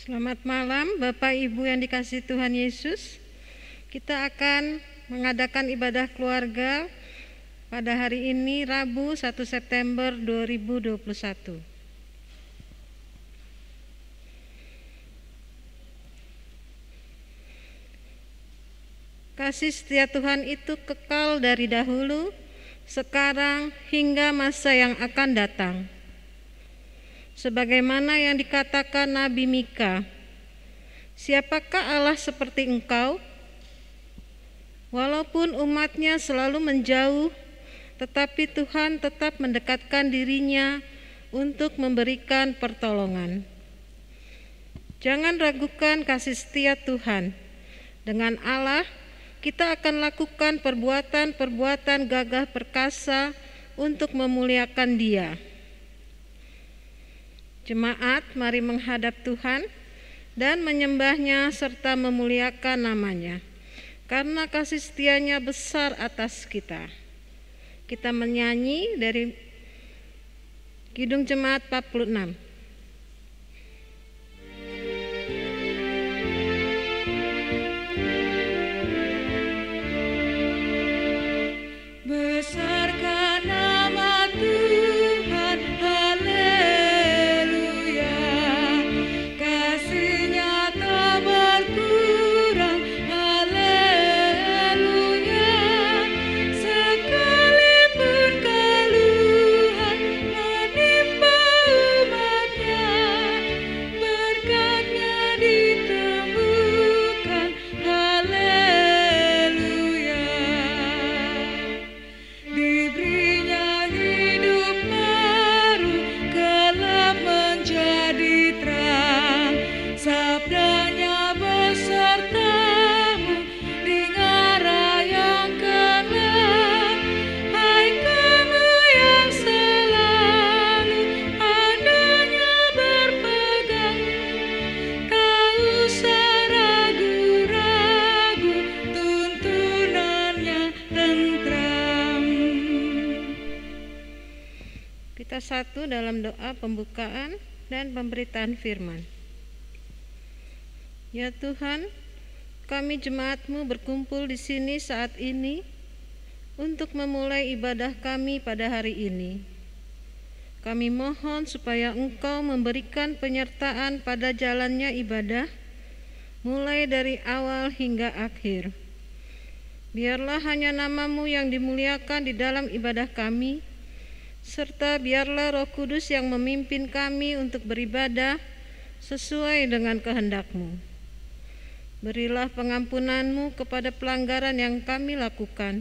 Selamat malam Bapak Ibu yang dikasihi Tuhan Yesus. Kita akan mengadakan ibadah keluarga pada hari ini Rabu 1 September 2021. Kasih setia Tuhan itu kekal dari dahulu, sekarang hingga masa yang akan datang. Sebagaimana yang dikatakan Nabi Mika, siapakah Allah seperti engkau? Walaupun umatnya selalu menjauh, tetapi Tuhan tetap mendekatkan dirinya untuk memberikan pertolongan. Jangan ragukan kasih setia Tuhan. Dengan Allah, kita akan lakukan perbuatan-perbuatan gagah perkasa untuk memuliakan Dia. Jemaat, mari menghadap Tuhan dan menyembah-Nya serta memuliakan nama-Nya, karena kasih setia-Nya besar atas kita. Kita menyanyi dari Kidung Jemaat 46. Besarkan nama Tuhan, haleluya. Kasih-Nya tak berkurang, haleluya. Sekalipun keluhan menimpa umat-Nya, berkat-Nya ditemukan, haleluya. Diberinya hidup baru, gelap menjadi terang. Sabda-Nya besertamu di arah yang gelap. Hai kamu yang selalu adanya berpegang, tak usah ragu-ragu, tuntunannya tentram. Kita satu dalam doa pembukaan dan pemberitaan firman. Ya Tuhan, kami jemaat-Mu berkumpul di sini saat ini untuk memulai ibadah kami pada hari ini. Kami mohon supaya Engkau memberikan penyertaan pada jalannya ibadah, mulai dari awal hingga akhir. Biarlah hanya nama-Mu yang dimuliakan di dalam ibadah kami, serta biarlah Roh Kudus yang memimpin kami untuk beribadah sesuai dengan kehendak-Mu. Berilah pengampunan-Mu kepada pelanggaran yang kami lakukan,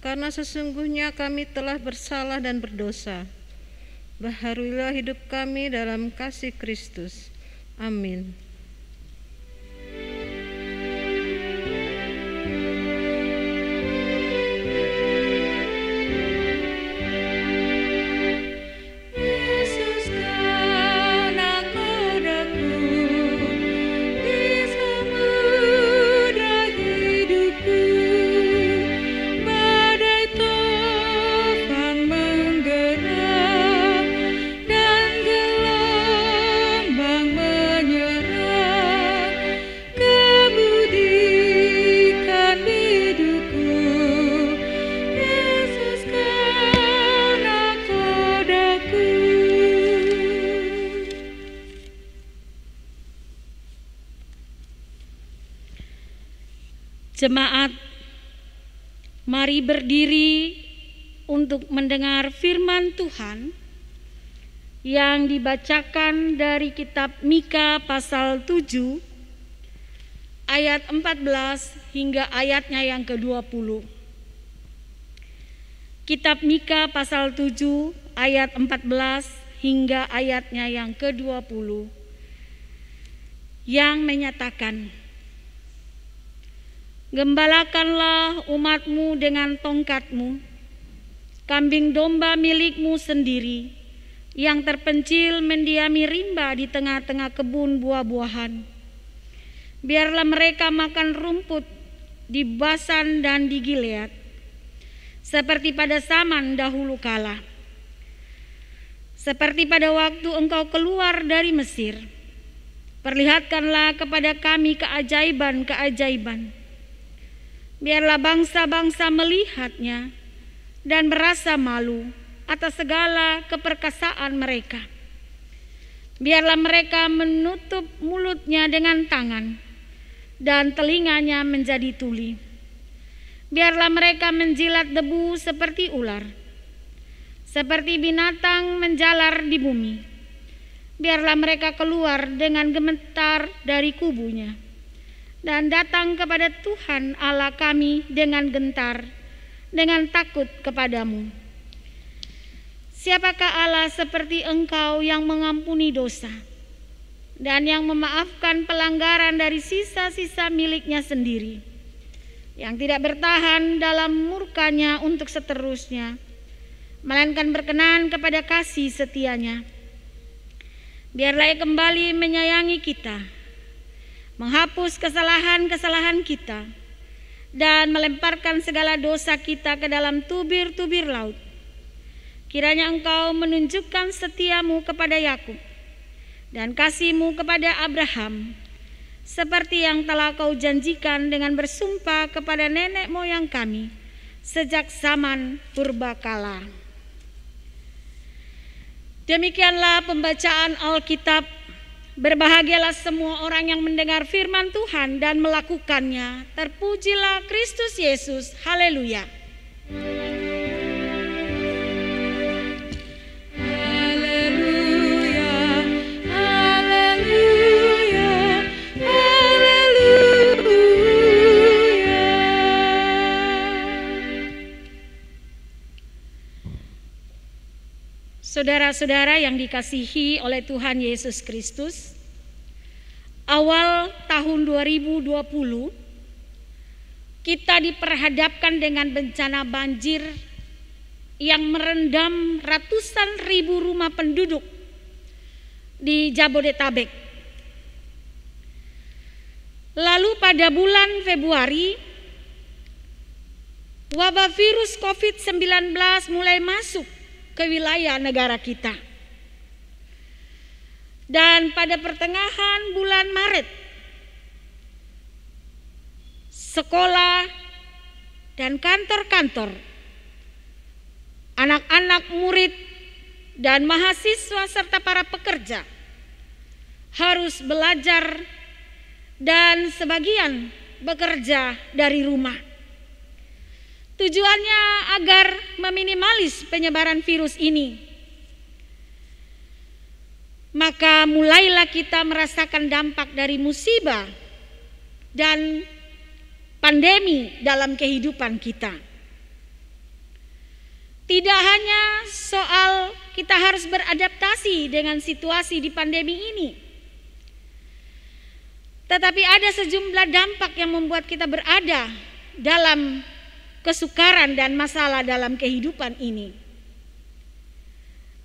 karena sesungguhnya kami telah bersalah dan berdosa. Baharuilah hidup kami dalam kasih Kristus. Amin. Yesus Kau nahkodaku di samudra hidupku. Badai tofan menggerak dan gelombang menyerang. Kebudikan hidupku, Yesus Kau nahkodaku. Jemaat, mari berdiri untuk mendengar firman Tuhan yang dibacakan dari kitab Mika pasal 7 ayat 14 hingga ayatnya yang ke-20. Kitab Mika pasal 7 ayat 14 hingga ayatnya yang ke-20 yang menyatakan, gembalakanlah umat-Mu dengan tongkat-Mu, kambing domba milik-Mu sendiri, yang terpencil mendiami rimba di tengah-tengah kebun buah-buahan. Biarlah mereka makan rumput di Basan dan di Gilead, seperti pada zaman dahulu kala. Seperti pada waktu engkau keluar dari Mesir, Perlihatkanlah kepada kami keajaiban-keajaiban. Biarlah bangsa-bangsa melihatnya dan merasa malu atas segala keperkasaan mereka. Biarlah mereka menutup mulutnya dengan tangan dan telinganya menjadi tuli. Biarlah mereka menjilat debu seperti ular, seperti binatang menjalar di bumi. Biarlah mereka keluar dengan gemetar dari kubunya dan datang kepada Tuhan Allah kami dengan gentar, dengan takut kepadamu. Siapakah Allah seperti Engkau yang mengampuni dosa dan yang memaafkan pelanggaran dari sisa-sisa miliknya sendiri, yang tidak bertahan dalam murkanya untuk seterusnya, melainkan berkenan kepada kasih setianya. Biarlah Ia kembali menyayangi kita, menghapus kesalahan-kesalahan kita, dan melemparkan segala dosa kita ke dalam tubir-tubir laut. Kiranya Engkau menunjukkan setiamu kepada Yakub dan kasih-Mu kepada Abraham, seperti yang telah Kau janjikan dengan bersumpah kepada nenek moyang kami sejak zaman purbakala. Demikianlah pembacaan Alkitab. Berbahagialah semua orang yang mendengar firman Tuhan dan melakukannya. Terpujilah Kristus Yesus. Haleluya. Saudara-saudara yang dikasihi oleh Tuhan Yesus Kristus, awal tahun 2020 kita diperhadapkan dengan bencana banjir yang merendam ratusan ribu rumah penduduk di Jabodetabek. Lalu pada bulan Februari, wabah virus COVID-19 mulai masuk ke wilayah negara kita. Dan pada pertengahan bulan Maret, sekolah dan kantor-kantor, anak-anak murid dan mahasiswa serta para pekerja harus belajar dan sebagian bekerja dari rumah. Tujuannya agar meminimalis penyebaran virus ini. Maka mulailah kita merasakan dampak dari musibah dan pandemi dalam kehidupan kita. Tidak hanya soal kita harus beradaptasi dengan situasi di pandemi ini, tetapi ada sejumlah dampak yang membuat kita berada dalam kesukaran dan masalah dalam kehidupan ini,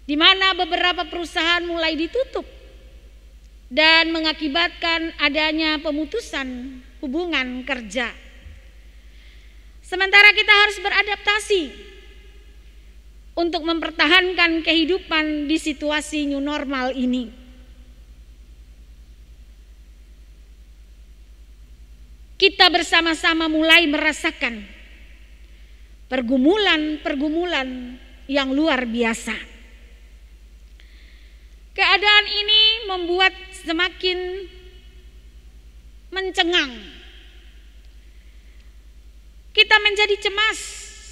di mana beberapa perusahaan mulai ditutup dan mengakibatkan adanya pemutusan hubungan kerja. Sementara kita harus beradaptasi untuk mempertahankan kehidupan di situasi new normal ini. Kita bersama-sama mulai merasakan pergumulan-pergumulan yang luar biasa. Keadaan ini membuat semakin mencengang. Kita menjadi cemas,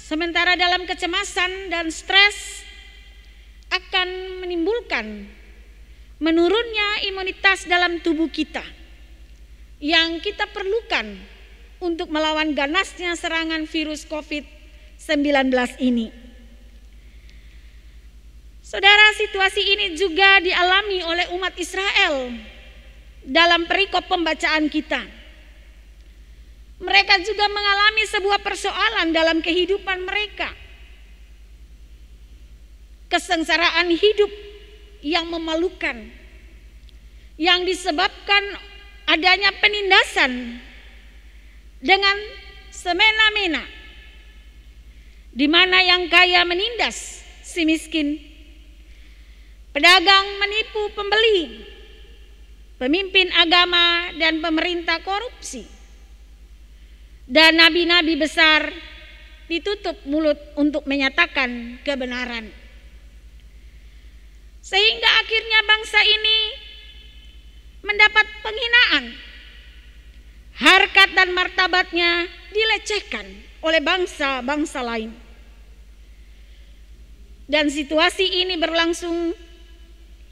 sementara dalam kecemasan dan stres akan menimbulkan menurunnya imunitas dalam tubuh kita yang kita perlukan untuk melawan ganasnya serangan virus COVID-19 ini. Saudara, situasi ini juga dialami oleh umat Israel dalam perikop pembacaan kita. Mereka juga mengalami sebuah persoalan dalam kehidupan mereka. Kesengsaraan hidup yang memalukan, yang disebabkan adanya penindasan dengan semena-mena, di mana yang kaya menindas si miskin, pedagang menipu pembeli, pemimpin agama dan pemerintah korupsi, dan nabi-nabi besar ditutup mulut untuk menyatakan kebenaran. Sehingga akhirnya bangsa ini mendapat penghinaan. Harkat dan martabatnya dilecehkan oleh bangsa-bangsa lain. Dan situasi ini berlangsung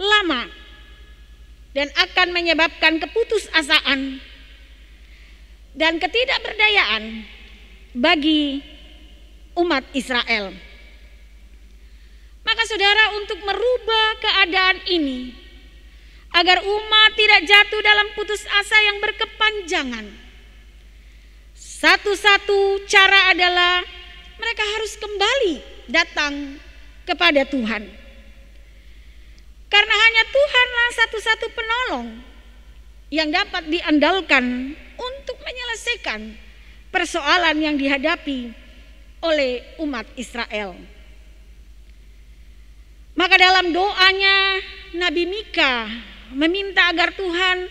lama dan akan menyebabkan keputusasaan dan ketidakberdayaan bagi umat Israel. Maka saudara, untuk merubah keadaan ini, agar umat tidak jatuh dalam putus asa yang berkepanjangan, satu-satu cara adalah mereka harus kembali datang kepada Tuhan. Karena hanya Tuhanlah satu-satu penolong yang dapat diandalkan untuk menyelesaikan persoalan yang dihadapi oleh umat Israel. Maka dalam doanya Nabi Mika meminta agar Tuhan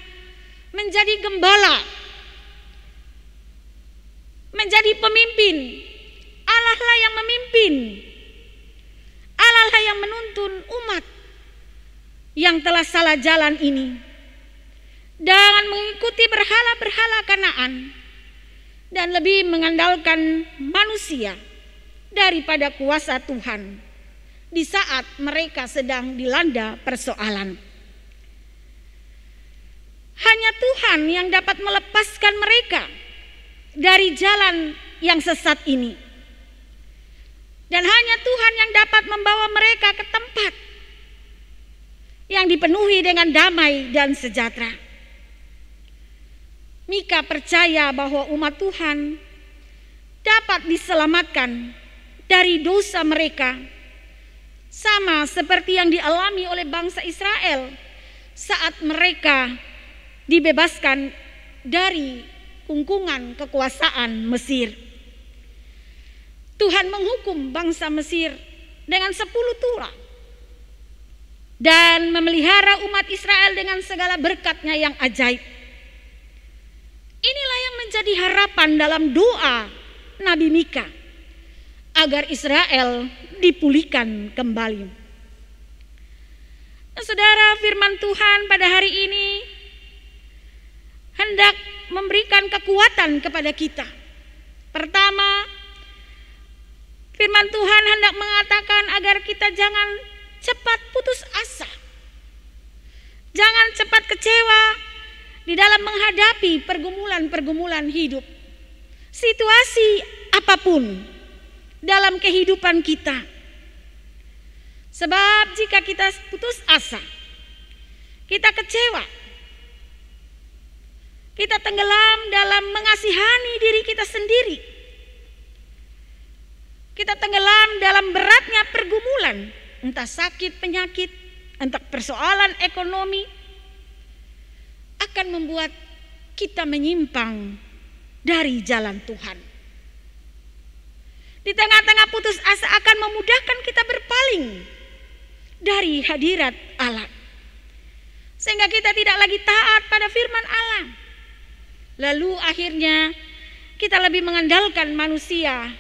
menjadi gembala, menjadi pemimpin. Allah-lah yang memimpin, Allah-lah yang menuntun umat yang telah salah jalan ini dengan mengikuti berhala-berhala Kanaan dan lebih mengandalkan manusia daripada kuasa Tuhan di saat mereka sedang dilanda persoalan. Hanya Tuhan yang dapat melepaskan mereka dari jalan yang sesat ini. Dan hanya Tuhan yang dapat membawa mereka ke tempat yang dipenuhi dengan damai dan sejahtera. Mika percaya bahwa umat Tuhan dapat diselamatkan dari dosa mereka, sama seperti yang dialami oleh bangsa Israel saat mereka dibebaskan dari kungkungan kekuasaan Mesir. Tuhan menghukum bangsa Mesir dengan 10 tulah dan memelihara umat Israel dengan segala berkatnya yang ajaib. Inilah yang menjadi harapan dalam doa Nabi Mika, agar Israel dipulihkan kembali. Nah, saudara, firman Tuhan pada hari ini hendak memberikan kekuatan kepada kita. Pertama, firman Tuhan hendak mengatakan agar kita jangan cepat putus asa, jangan cepat kecewa di dalam menghadapi pergumulan-pergumulan hidup, situasi apapun dalam kehidupan kita. Sebab jika kita putus asa, kita kecewa, kita tenggelam dalam mengasihani diri kita sendiri, kita tenggelam dalam beratnya pergumulan, entah sakit, penyakit, entah persoalan ekonomi, akan membuat kita menyimpang dari jalan Tuhan. Di tengah-tengah putus asa akan memudahkan kita berpaling dari hadirat Allah, sehingga kita tidak lagi taat pada firman Allah. Lalu akhirnya kita lebih mengandalkan manusia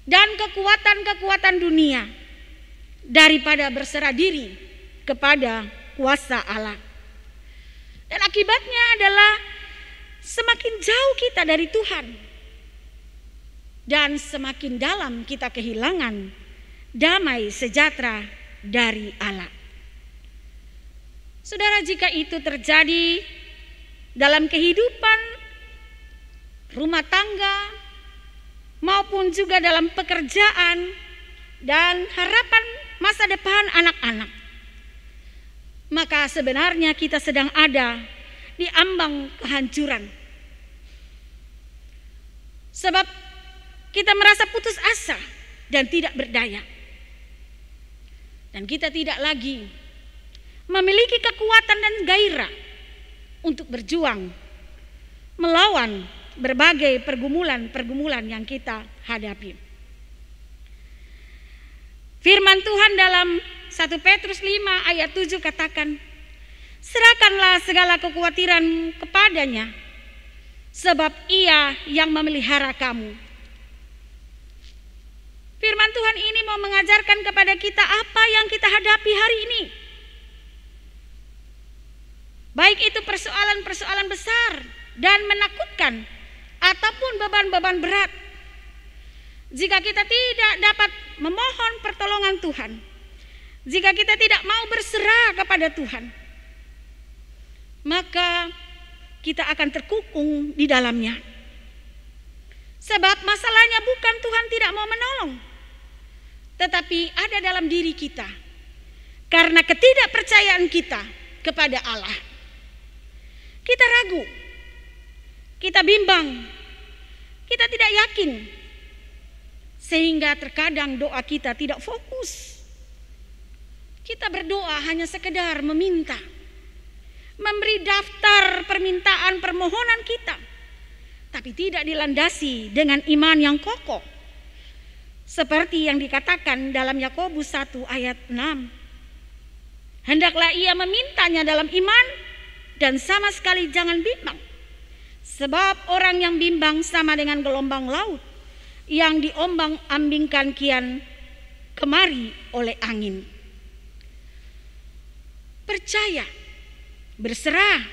dan kekuatan-kekuatan dunia daripada berserah diri kepada kuasa Allah. Dan akibatnya adalah semakin jauh kita dari Tuhan dan semakin dalam kita kehilangan damai sejahtera dari Allah. Saudara, jika itu terjadi dalam kehidupan rumah tangga maupun juga dalam pekerjaan dan harapan masa depan anak-anak, maka sebenarnya kita sedang ada di ambang kehancuran. Sebab kita merasa putus asa dan tidak berdaya. Dan kita tidak lagi memiliki kekuatan dan gairah untuk berjuang melawan berbagai pergumulan-pergumulan yang kita hadapi. Firman Tuhan dalam 1 Petrus 5 ayat 7 katakan, serahkan Serahkanlah segala kekhawatiran kepadanya, sebab Ia yang memelihara kamu. Firman Tuhan ini mau mengajarkan kepada kita apa yang kita hadapi hari ini. Baik itu persoalan-persoalan besar dan menakutkan, ataupun beban-beban berat. Jika kita tidak dapat memohon pertolongan Tuhan, jika kita tidak mau berserah kepada Tuhan, maka kita akan terkungkung di dalamnya. Sebab masalahnya bukan Tuhan tidak mau menolong, tetapi ada dalam diri kita karena ketidakpercayaan kita kepada Allah. Kita ragu, kita bimbang, kita tidak yakin, sehingga terkadang doa kita tidak fokus. Kita berdoa hanya sekedar meminta, memberi daftar permintaan permohonan kita, tapi tidak dilandasi dengan iman yang kokoh. Seperti yang dikatakan dalam Yakobus 1 ayat 6. Hendaklah ia memintanya dalam iman dan sama sekali jangan bimbang. Sebab orang yang bimbang sama dengan gelombang laut yang diombang-ambingkan kian kemari oleh angin. Percaya, berserah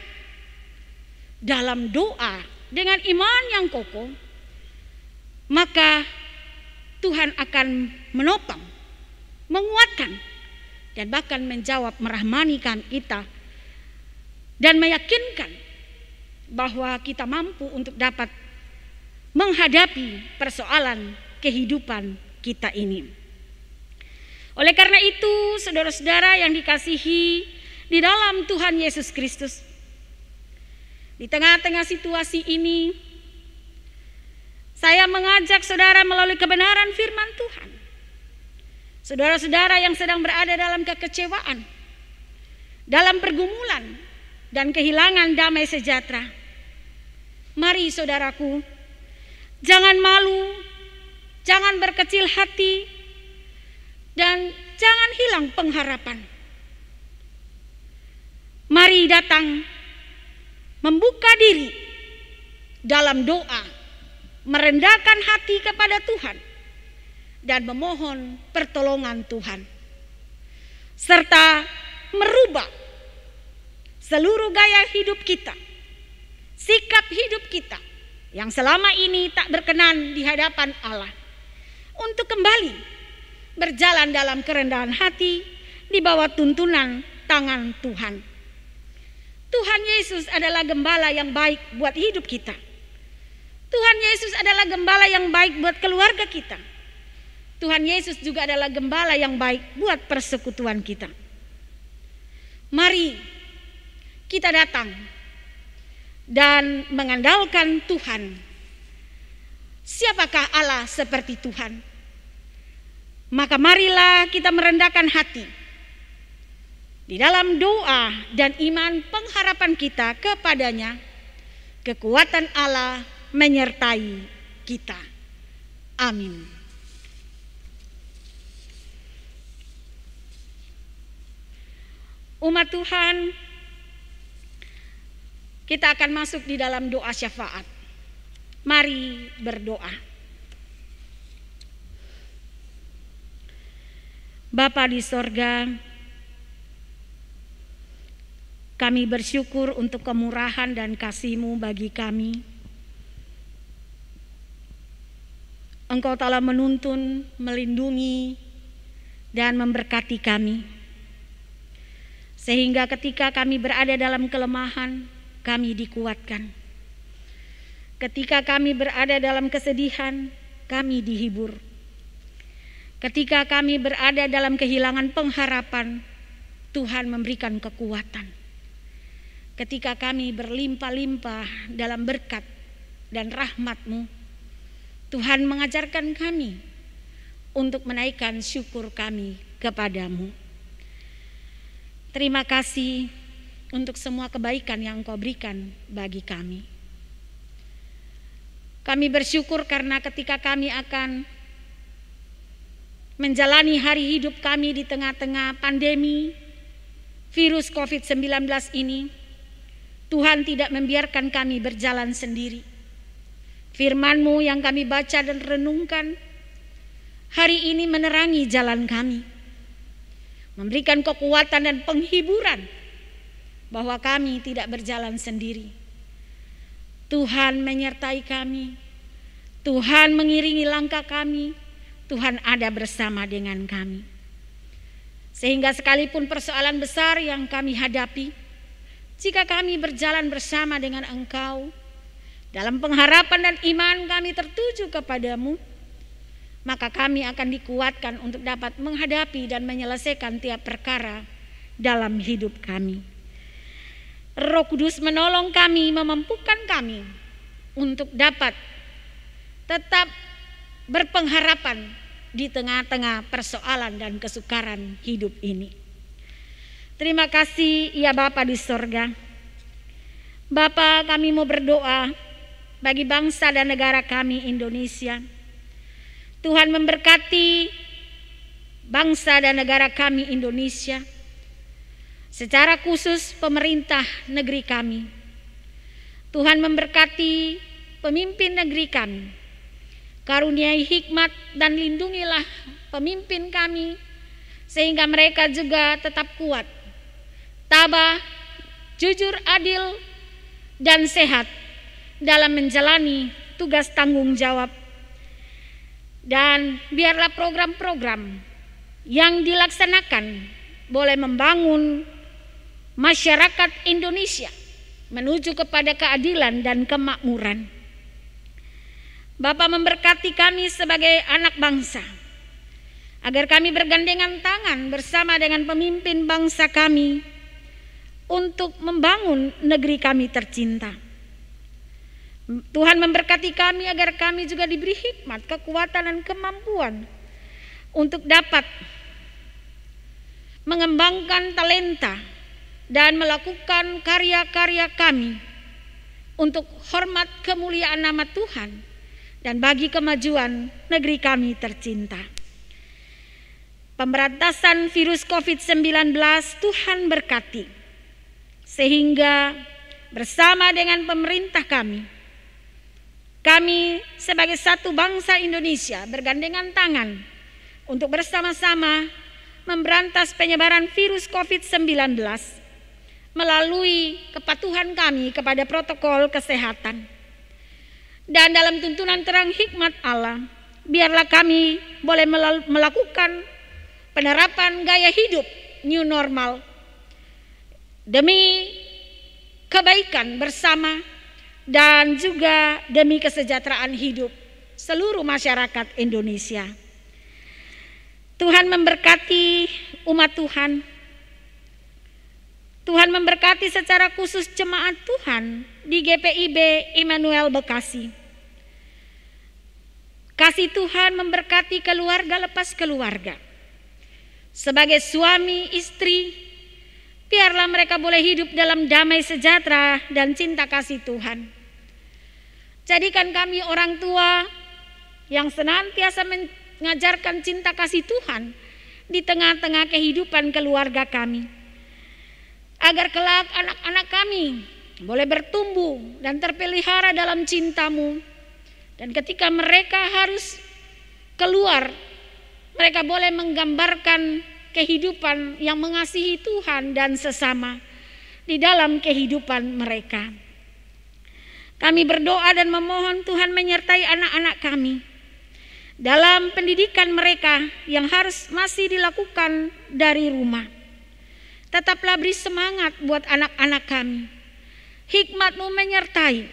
dalam doa dengan iman yang kokoh, maka Tuhan akan menopang, menguatkan, dan bahkan menjawab, merahmanikan kita dan meyakinkan bahwa kita mampu untuk dapat menghadapi persoalan kehidupan kita ini. Oleh karena itu, saudara-saudara yang dikasihi di dalam Tuhan Yesus Kristus, di tengah-tengah situasi ini, saya mengajak saudara melalui kebenaran firman Tuhan. Saudara-saudara yang sedang berada dalam kekecewaan, dalam pergumulan dan kehilangan damai sejahtera, mari saudaraku, jangan malu, jangan berkecil hati, dan jangan hilang pengharapan. Mari datang membuka diri dalam doa, merendahkan hati kepada Tuhan, dan memohon pertolongan Tuhan, serta merubah seluruh gaya hidup kita, sikap hidup kita yang selama ini tak berkenan di hadapan Allah, untuk kembali berjalan dalam kerendahan hati di bawah tuntunan tangan Tuhan. Tuhan Yesus adalah gembala yang baik buat hidup kita. Tuhan Yesus adalah gembala yang baik buat keluarga kita. Tuhan Yesus juga adalah gembala yang baik buat persekutuan kita. Mari kita datang dan mengandalkan Tuhan. Siapakah Allah seperti Tuhan? Maka marilah kita merendahkan hati di dalam doa dan iman pengharapan kita kepadanya. Kekuatan Allah menyertai kita. Amin. Umat Tuhan, kita akan masuk di dalam doa syafaat. Mari berdoa. Bapa di sorga, kami bersyukur untuk kemurahan dan kasih-Mu bagi kami. Engkau telah menuntun, melindungi, dan memberkati kami. Sehingga ketika kami berada dalam kelemahan, kami dikuatkan. Ketika kami berada dalam kesedihan, kami dihibur. Ketika kami berada dalam kehilangan pengharapan, Tuhan memberikan kekuatan. Ketika kami berlimpah-limpah dalam berkat dan rahmat-Mu, Tuhan mengajarkan kami untuk menaikkan syukur kami kepadamu. Terima kasih untuk semua kebaikan yang Engkau berikan bagi kami. Kami bersyukur karena ketika kami akan menjalani hari hidup kami di tengah-tengah pandemi virus COVID-19 ini, Tuhan tidak membiarkan kami berjalan sendiri. Firman-Mu yang kami baca dan renungkan hari ini menerangi jalan kami, memberikan kekuatan dan penghiburan bahwa kami tidak berjalan sendiri. Tuhan menyertai kami, Tuhan mengiringi langkah kami, Tuhan ada bersama dengan kami. Sehingga sekalipun persoalan besar yang kami hadapi, jika kami berjalan bersama dengan Engkau, dalam pengharapan dan iman kami tertuju kepadamu, maka kami akan dikuatkan untuk dapat menghadapi dan menyelesaikan tiap perkara dalam hidup kami. Roh Kudus menolong kami, memampukan kami untuk dapat tetap berpengharapan di tengah-tengah persoalan dan kesukaran hidup ini. Terima kasih ya Bapa di sorga. Bapa, kami mau berdoa bagi bangsa dan negara kami Indonesia. Tuhan memberkati bangsa dan negara kami Indonesia, secara khusus pemerintah negeri kami. Tuhan memberkati pemimpin negeri kami, karuniai hikmat dan lindungilah pemimpin kami, sehingga mereka juga tetap kuat, tabah, jujur, adil, dan sehat dalam menjalani tugas tanggung jawab. Dan biarlah program-program yang dilaksanakan boleh membangun masyarakat Indonesia menuju kepada keadilan dan kemakmuran. Bapa memberkati kami sebagai anak bangsa, agar kami bergandengan tangan bersama dengan pemimpin bangsa kami untuk membangun negeri kami tercinta. Tuhan memberkati kami agar kami juga diberi hikmat, kekuatan, dan kemampuan untuk dapat mengembangkan talenta dan melakukan karya-karya kami untuk hormat kemuliaan nama Tuhan dan bagi kemajuan negeri kami tercinta. Pemberantasan virus COVID-19 Tuhan berkati, sehingga bersama dengan pemerintah kami sebagai satu bangsa Indonesia bergandengan tangan untuk bersama-sama memberantas penyebaran virus COVID-19 melalui kepatuhan kami kepada protokol kesehatan. Dan dalam tuntunan terang hikmat Allah, biarlah kami boleh melakukan penerapan gaya hidup new normal demi kebaikan bersama dan juga demi kesejahteraan hidup seluruh masyarakat Indonesia. Tuhan memberkati umat Tuhan. Tuhan memberkati secara khusus jemaat Tuhan di GPIB Immanuel Bekasi. Kasih Tuhan memberkati keluarga lepas keluarga. Sebagai suami, istri, biarlah mereka boleh hidup dalam damai sejahtera dan cinta kasih Tuhan. Jadikan kami orang tua yang senantiasa mengajarkan cinta kasih Tuhan di tengah-tengah kehidupan keluarga kami, agar kelak anak-anak kami boleh bertumbuh dan terpelihara dalam cinta-Mu, dan ketika mereka harus keluar, mereka boleh menggambarkan kehidupan yang mengasihi Tuhan dan sesama di dalam kehidupan mereka. Kami berdoa dan memohon Tuhan menyertai anak-anak kami dalam pendidikan mereka yang harus masih dilakukan dari rumah. Tetaplah beri semangat buat anak-anak kami. Hikmat-Mu menyertai,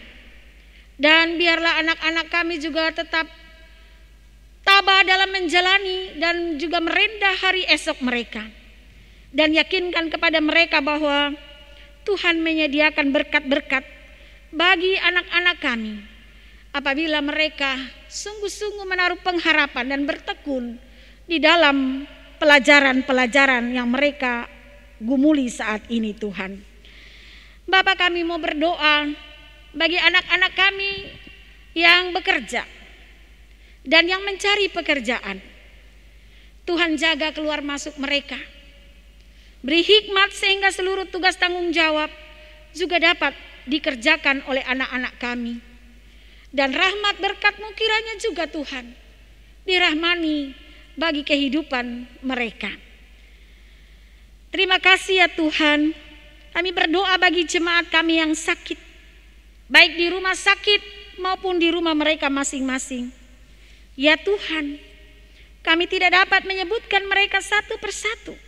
dan biarlah anak-anak kami juga tetap tabah dalam menjalani dan juga merendah hari esok mereka. Dan yakinkan kepada mereka bahwa Tuhan menyediakan berkat-berkat bagi anak-anak kami apabila mereka sungguh-sungguh menaruh pengharapan dan bertekun di dalam pelajaran-pelajaran yang mereka gumuli saat ini Tuhan. Bapa, kami mau berdoa bagi anak-anak kami yang bekerja dan yang mencari pekerjaan. Tuhan jaga keluar masuk mereka. Beri hikmat sehingga seluruh tugas tanggung jawab juga dapat dikerjakan oleh anak-anak kami. Dan rahmat berkat-Mu kiranya juga Tuhan dirahmani bagi kehidupan mereka. Terima kasih ya Tuhan, kami berdoa bagi jemaat kami yang sakit, baik di rumah sakit maupun di rumah mereka masing-masing. Ya Tuhan, kami tidak dapat menyebutkan mereka satu persatu,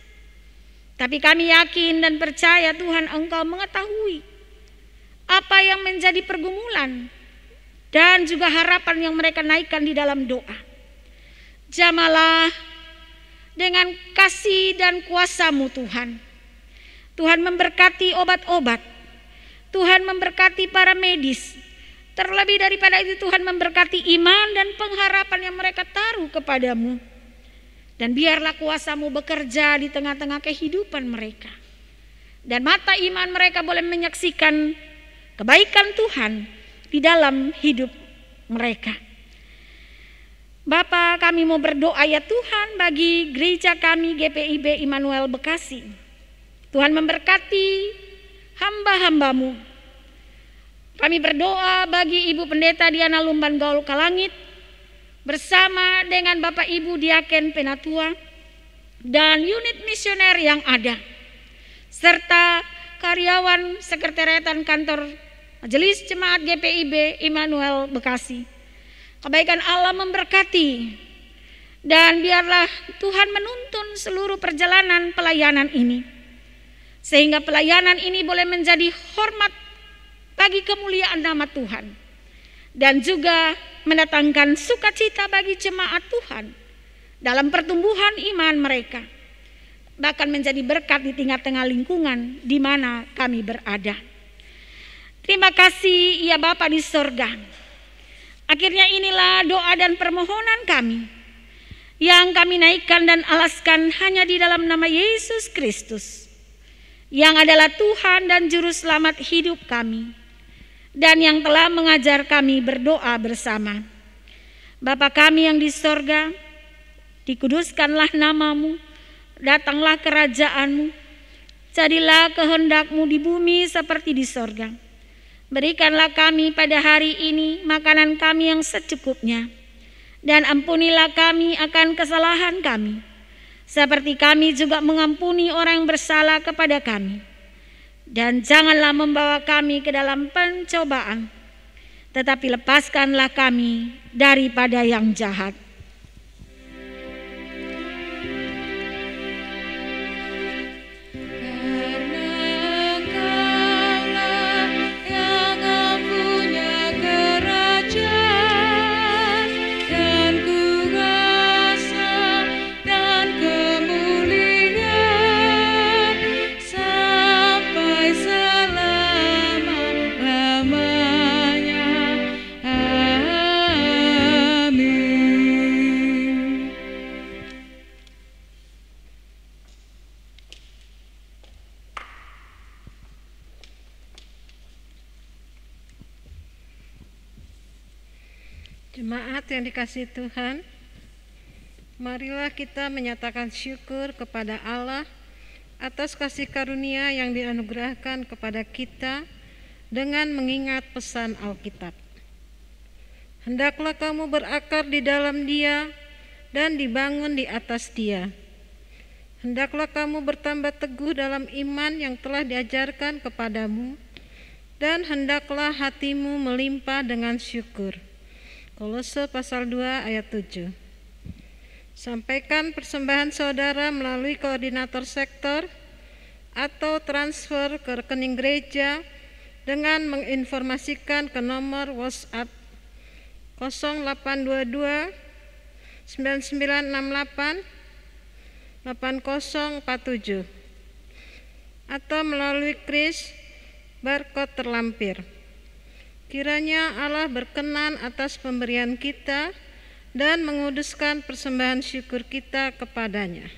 tapi kami yakin dan percaya Tuhan Engkau mengetahui apa yang menjadi pergumulan dan juga harapan yang mereka naikkan di dalam doa. Jamalah dengan kasih dan kuasa-Mu Tuhan. Tuhan memberkati obat-obat, Tuhan memberkati para medis. Terlebih daripada itu Tuhan memberkati iman dan pengharapan yang mereka taruh kepadamu. Dan biarlah kuasa-Mu bekerja di tengah-tengah kehidupan mereka. Dan mata iman mereka boleh menyaksikan kebaikan Tuhan di dalam hidup mereka. Bapa, kami mau berdoa ya Tuhan bagi gereja kami GPIB Immanuel Bekasi. Tuhan memberkati hamba-hamba-Mu. Kami berdoa bagi Ibu Pendeta Diana Lumban Gaul Kalangit bersama dengan Bapak Ibu Diaken Penatua dan unit misioner yang ada, serta karyawan sekretariatan kantor Majelis Jemaat GPIB Immanuel Bekasi. Kebaikan Allah memberkati dan biarlah Tuhan menuntun seluruh perjalanan pelayanan ini, sehingga pelayanan ini boleh menjadi hormat bagi kemuliaan nama Tuhan dan juga mendatangkan sukacita bagi jemaat Tuhan dalam pertumbuhan iman mereka, bahkan menjadi berkat di tengah-tengah lingkungan di mana kami berada. Terima kasih ya Bapa di sorga. Akhirnya inilah doa dan permohonan kami yang kami naikkan dan alaskan hanya di dalam nama Yesus Kristus, yang adalah Tuhan dan Juru Selamat hidup kami, dan yang telah mengajar kami berdoa bersama. Bapa kami yang di sorga, dikuduskanlah nama-Mu, datanglah kerajaan-Mu, jadilah kehendak-Mu di bumi seperti di sorga. Berikanlah kami pada hari ini makanan kami yang secukupnya, dan ampunilah kami akan kesalahan kami, seperti kami juga mengampuni orang yang bersalah kepada kami. Dan janganlah membawa kami ke dalam pencobaan, tetapi lepaskanlah kami daripada yang jahat. Jemaat yang dikasihi Tuhan, marilah kita menyatakan syukur kepada Allah atas kasih karunia yang dianugerahkan kepada kita dengan mengingat pesan Alkitab. Hendaklah kamu berakar di dalam Dia dan dibangun di atas Dia. Hendaklah kamu bertambah teguh dalam iman yang telah diajarkan kepadamu, dan hendaklah hatimu melimpah dengan syukur. Kolose pasal 2 ayat 7. Sampaikan persembahan saudara melalui koordinator sektor atau transfer ke rekening gereja dengan menginformasikan ke nomor WhatsApp 0822 9968 8047 atau melalui kris barcode terlampir. Kiranya Allah berkenan atas pemberian kita dan menguduskan persembahan syukur kita kepadanya.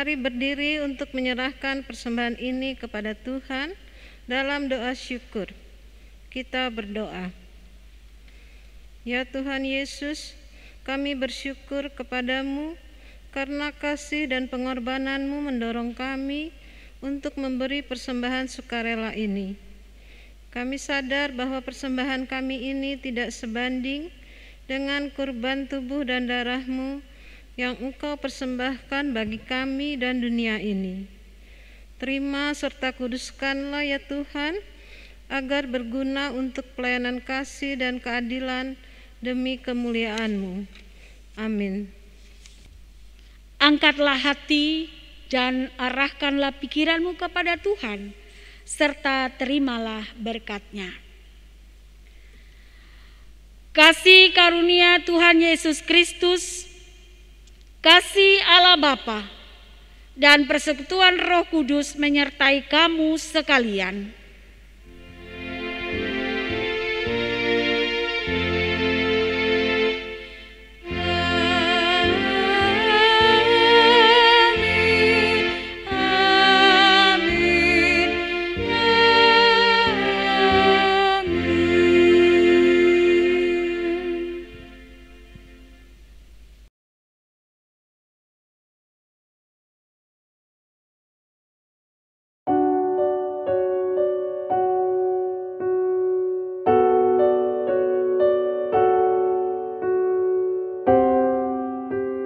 Mari berdiri untuk menyerahkan persembahan ini kepada Tuhan dalam doa syukur. Kita berdoa. Ya Tuhan Yesus, kami bersyukur kepadamu karena kasih dan pengorbananmu mendorong kami untuk memberi persembahan sukarela ini. Kami sadar bahwa persembahan kami ini tidak sebanding dengan kurban tubuh dan darahmu yang Engkau persembahkan bagi kami dan dunia ini. Terima serta kuduskanlah ya Tuhan, agar berguna untuk pelayanan kasih dan keadilan demi kemuliaan-Mu. Amin. Angkatlah hati dan arahkanlah pikiranmu kepada Tuhan, serta terimalah berkat-Nya. Kasih karunia Tuhan Yesus Kristus, kasih Allah Bapa, dan persekutuan Roh Kudus menyertai kamu sekalian.